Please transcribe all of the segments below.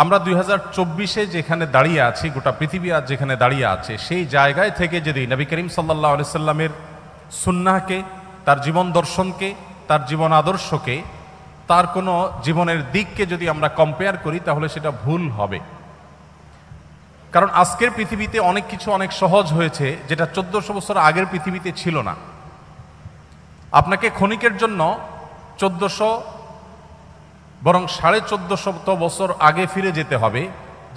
আমরা 2024-এ যেখানে দাঁড়িয়ে আছি, গোটা পৃথিবী আজ যেখানে দাঁড়িয়ে আছে, সেই জায়গায় থেকে যদি নবী করিম সাল্লাল্লাহু আলাইহি সাল্লামের সুন্নাহকে, তার জীবন দর্শনকে, তার জীবন আদর্শকে, তার কোনো জীবনের দিককে যদি আমরা কম্পেয়ার করি, তাহলে সেটা ভুল হবে। কারণ আজকের পৃথিবীতে অনেক কিছু অনেক সহজ হয়েছে, যেটা 1400 বছর আগের পৃথিবীতে ছিল না। আপনাকে ক্ষণিকের জন্য 1400 বরং 1450 বছর আগে ফিরে যেতে হবে,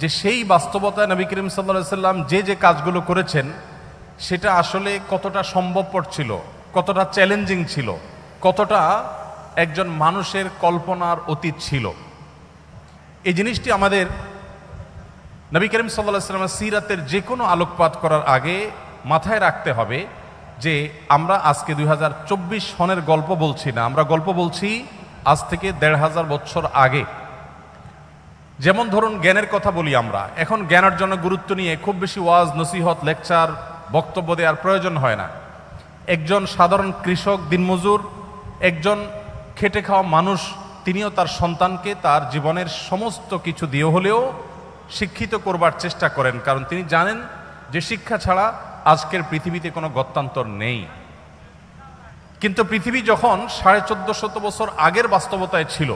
যে সেই বাস্তবতায় নবী করিম সাল্লাল্লাহু আলাইহি সাল্লাম যে কাজগুলো করেছেন সেটা আসলে কতটা সম্ভবপর ছিল, কতটা চ্যালেঞ্জিং ছিল, কতটা একজন মানুষের কল্পনার অতীত ছিল। এই জিনিসটি আমাদের নবী করিম সাল্লাল্লাহু আলাইহি সাল্লামের সিরাতের যে কোনো আলোকপাত করার আগে মাথায় রাখতে হবে যে আমরা আজকে 2024 সনের গল্প বলছি না, আমরা গল্প বলছি আজ থেকে 1500 বছর আগে। যেমন ধরুন জ্ঞানের কথা বলি, আমরা এখন জ্ঞানের জন্য গুরুত্ব নিয়ে খুব বেশি ওয়াজ, নসিহত, লেকচার, বক্তব্য দেওয়ার প্রয়োজন হয় না। একজন সাধারণ কৃষক, দিনমজুর, একজন খেটে খাওয়া মানুষ, তিনিও তার সন্তানকে তার জীবনের সমস্ত কিছু দিয়ে হলেও শিক্ষিত করবার চেষ্টা করেন, কারণ তিনি জানেন যে শিক্ষা ছাড়া আজকের পৃথিবীতে কোনো গত্যান্তর নেই। কিন্তু পৃথিবী যখন 1450 বছর আগের বাস্তবতায় ছিল,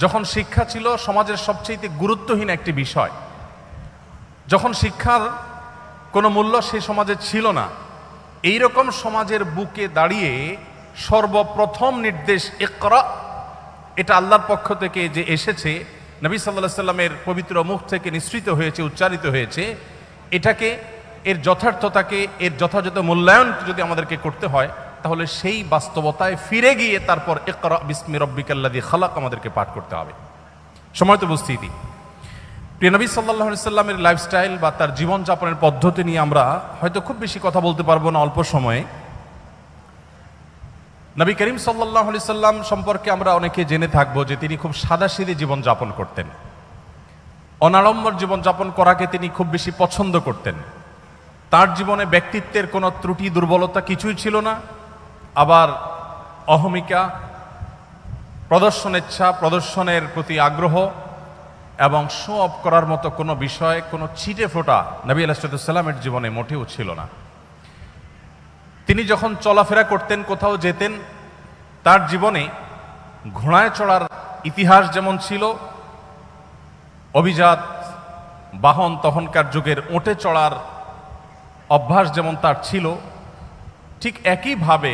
যখন শিক্ষা ছিল সমাজের সবচেয়ে গুরুত্বহীন একটি বিষয়, যখন শিক্ষার কোনো মূল্য সেই সমাজে ছিল না, এই রকম সমাজের বুকে দাঁড়িয়ে সর্বপ্রথম নির্দেশ ইকরা, এটা আল্লাহর পক্ষ থেকে যে এসেছে, নবী সাল্লাল্লাহু আলাইহি সাল্লামের পবিত্র মুখ থেকে নিঃসৃত হয়েছে, উচ্চারিত হয়েছে, এটাকে, এর যথার্থতাকে, এর যথাযথ মূল্যায়ন যদি আমাদেরকে করতে হয়, তাহলে সেই বাস্তবতায় ফিরে গিয়ে তারপর ইকরা বিসমি রাব্বিকাল্লাযী খালাক আমাদেরকে পাঠ করতে হবে। সময় তো বুঝতেই দিই। প্রিয় নবী সাল্লাল্লাহু আলাইহি সাল্লামের লাইফস্টাইল বা তার জীবনযাপনের পদ্ধতি নিয়ে আমরা হয়তো খুব বেশি কথা বলতে পারবো না অল্প সময়ে। নবী করিম সাল্লাল্লাহু আলাইহি সাল্লাম সম্পর্কে আমরা অনেকে জেনে থাকবো যে তিনি খুব সাদাসিধে জীবনযাপন করতেন, অনাড়ম্বর জীবনযাপন করাকে তিনি খুব বেশি পছন্দ করতেন। তার জীবনে ব্যক্তিত্বের কোনো ত্রুটি, দুর্বলতা কিছুই ছিল না। আবার অহমিকা, প্রদর্শনেচ্ছা, প্রদর্শনের প্রতি আগ্রহ এবং শো অফ করার মতো কোনো বিষয়, কোনো ছিটে ফোটা নবী আলাইহিস সালামের জীবনে মোটেও ছিল না। তিনি যখন চলাফেরা করতেন, কোথাও যেতেন, তার জীবনে ঘোড়ায় চড়ার ইতিহাস যেমন ছিল, অভিজাত বাহন তখনকার যুগের ওটে চড়ার অভ্যাস যেমন তার ছিল, ঠিক একইভাবে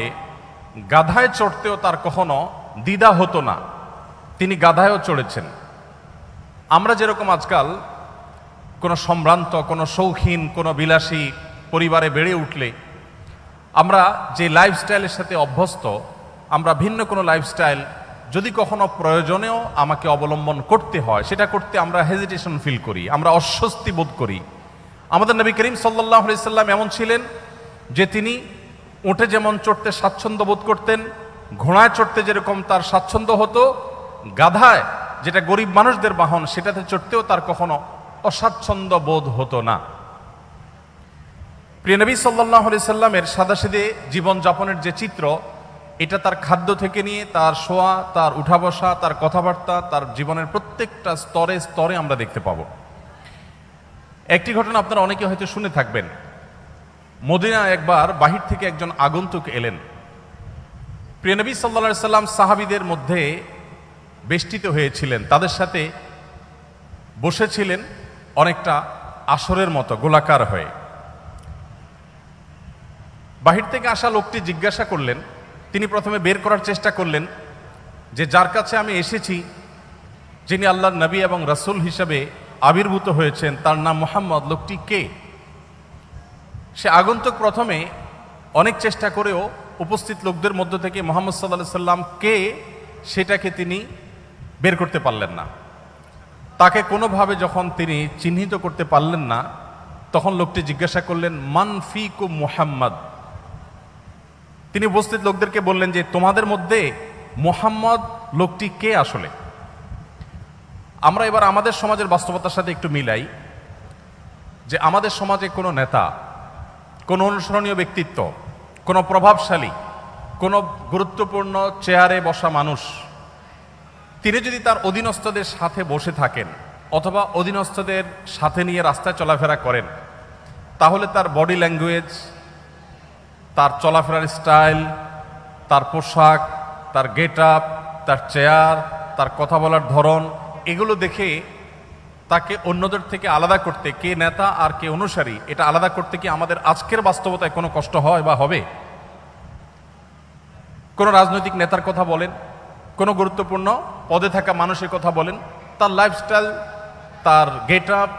গাধায় চড়তেও তার কখনো দ্বিধা হতো না। তিনি গাধায়ও চড়েছেন। আমরা যেরকম আজকাল কোনো সম্ভ্রান্ত, কোনো শৌখিন, কোনো বিলাসী পরিবারে বেড়ে উঠলে আমরা যে লাইফস্টাইলের সাথে অভ্যস্ত, আমরা ভিন্ন কোনো লাইফস্টাইল যদি কখনো প্রয়োজনেও আমাকে অবলম্বন করতে হয়, সেটা করতে আমরা হেজিটেশন ফিল করি, আমরা অস্বস্তি বোধ করি। আমাদের নবী করিম সাল্লাল্লাহু আলাইহি সাল্লাম এমন ছিলেন যে তিনি উঠে যেমন চড়তে স্বাচ্ছন্দ্য বোধ করতেন, ঘোড়ায় চড়তে যেরকম তার স্বাচ্ছন্দ্য হতো, গাধায়, যেটা গরিব মানুষদের বাহন, সেটাতে চড়তেও তার কখনো অস্বাচ্ছন্দ্য বোধ হতো না। প্রিয় নবী সাল্লাল্লাহু আলাইহি সাল্লামের সাদাসিধে জীবনযাপনের যে চিত্র, এটা তার খাদ্য থেকে নিয়ে তার শোয়া, তার উঠা বসা, তার কথাবার্তা, তার জীবনের প্রত্যেকটা স্তরে স্তরে আমরা দেখতে পাবো। একটি ঘটনা আপনারা অনেকে হয়তো শুনে থাকবেন। মদিনায় একবার বাহির থেকে একজন আগন্তুক এলেন। প্রিয় নবী সাল্লাল্লাহু আলাইহি সাল্লাম সাহাবীদের মধ্যে বেষ্টিত হয়েছিলেন, তাদের সাথে বসেছিলেন অনেকটা আসরের মতো গোলাকার হয়ে। বাহির থেকে আসা লোকটি জিজ্ঞাসা করলেন, তিনি প্রথমে বের করার চেষ্টা করলেন যে যার কাছে আমি এসেছি, যিনি আল্লাহর নবী এবং রাসূল হিসেবে আবির্ভূত হয়েছেন, তার নাম মুহাম্মদ, লোকটি কে? সে আগন্তুক প্রথমে অনেক চেষ্টা করেও উপস্থিত লোকদের মধ্য থেকে মুহাম্মদ সাল্লাল্লাহু আলাইহি সাল্লাম কে সেটাকে তিনি বের করতে পারলেন না। তাকে কোনোভাবে যখন তিনি চিহ্নিত করতে পারলেন না, তখন লোকটি জিজ্ঞাসা করলেন, মান ফিকুম মুহাম্মদ। তিনি উপস্থিত লোকদেরকে বললেন যে তোমাদের মধ্যে মুহাম্মদ লোকটি কে আসলে? আমরা এবার আমাদের সমাজের বাস্তবতার সাথে একটু মিলাই, যে আমাদের সমাজে কোনো নেতা, কোনো অনুসরণীয় ব্যক্তিত্ব, কোনো প্রভাবশালী, কোনো গুরুত্বপূর্ণ চেয়ারে বসা মানুষ, তিনি যদি তার অধীনস্থদের সাথে বসে থাকেন, অথবা অধীনস্থদের সাথে নিয়ে রাস্তায় চলাফেরা করেন, তাহলে তার বডি ল্যাঙ্গুয়েজ, তার চলাফেরার স্টাইল, তার পোশাক, তার গেট আপ, তার চেয়ার, তার কথা বলার ধরন, এগুলো দেখে তাকে অন্যদের থেকে আলাদা করতে, কে নেতা আর কে অনুসারী, এটা আলাদা করতে কি আমাদের আজকের বাস্তবতায় কোনো কষ্ট হয় বা হবে? কোনো রাজনৈতিক নেতার কথা বলেন, কোনো গুরুত্বপূর্ণ পদে থাকা মানুষের কথা বলেন, তার লাইফস্টাইল, তার গেট আপ,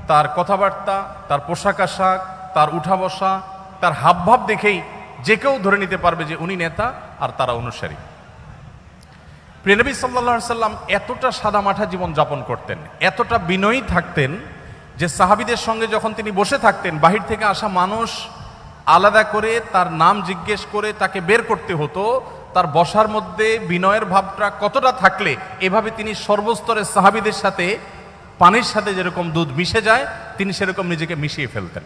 তার কথাবার্তা, তার পোশাক আশাক, তার উঠা বসা, তার হাবভাব দেখেই যে কেউ ধরে নিতে পারবে যে উনি নেতা আর তারা অনুসারী। প্রিয় নবী সাল্লাল্লাহু আলাইহি সাল্লাম এতটা সাদামাঠা জীবন যাপন করতেন, এতটা বিনয়ী থাকতেন যে সাহাবীদের সঙ্গে যখন তিনি বসে থাকতেন, বাহির থেকে আসা মানুষ আলাদা করে তার নাম জিজ্ঞেস করে তাকে বের করতে হতো। তার বসার মধ্যে বিনয়ের ভাবটা কতটা থাকলে এভাবে তিনি সর্বস্তরের সাহাবীদের সাথে পানির সাথে যেরকম দুধ মিশে যায়, তিনি সেরকম নিজেকে মিশিয়ে ফেলতেন।